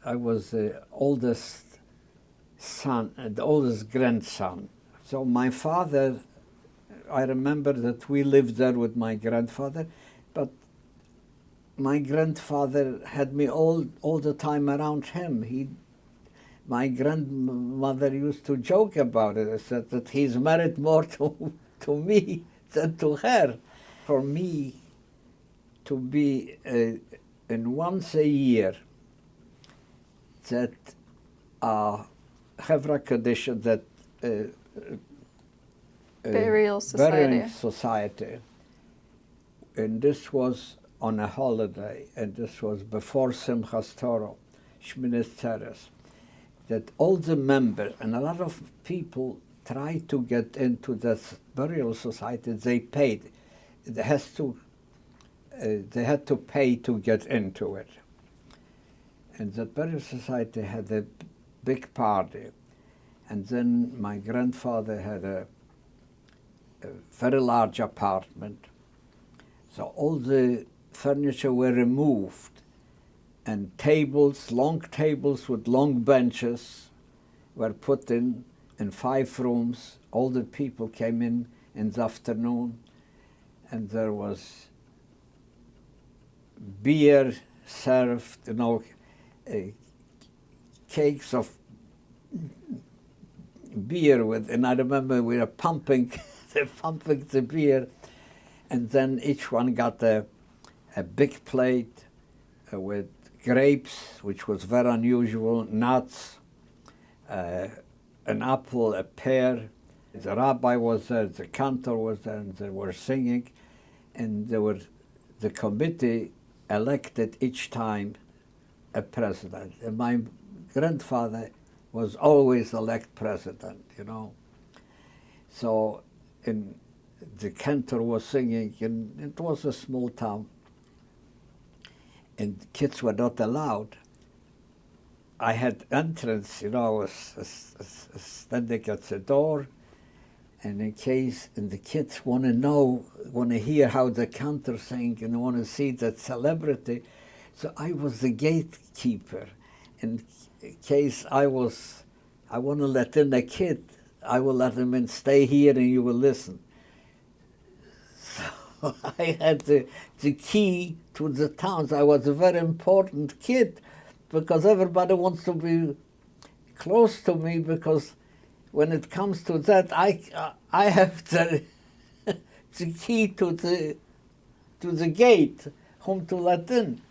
I was the oldest son, the oldest grandson. So my father, I remember that we lived there with my grandfather, but my grandfather had me all the time around him. My grandmother used to joke about it, said that he's married more to me than to her. For me to be in once a year that khevre-kedishe, that burial society, and this was on a holiday, and this was before Simchas Torah, Shminatseres, that all the members, and a lot of people tried to get into this burial society. They paid. They had to pay to get into it. And the burial society had a big party. And then my grandfather had a very large apartment. So all the furniture were removed, and tables, long tables with long benches were put in 5 rooms. All the people came in the afternoon, and there was beer served, cakes of beer with, and I remember we were pumping, pumping the beer, and then each one got a big plate with grapes, which was very unusual, nuts, an apple, a pear. The rabbi was there, the cantor was there, and they were singing, and the committee elected each time a president. And my grandfather was always elect president, So the cantor was singing, and it was a small town, and kids were not allowed. I had entrance, I was standing at the door, and in case, and the kids want to hear how the cantor sang, and want to see that celebrity. So I was the gatekeeper. In case I want to let in a kid, I will let him in, stay here, and you will listen. So I had the key to the towns. I was a very important kid, because everybody wants to be close to me, because when it comes to that, I have the key to the gate, whom to let in.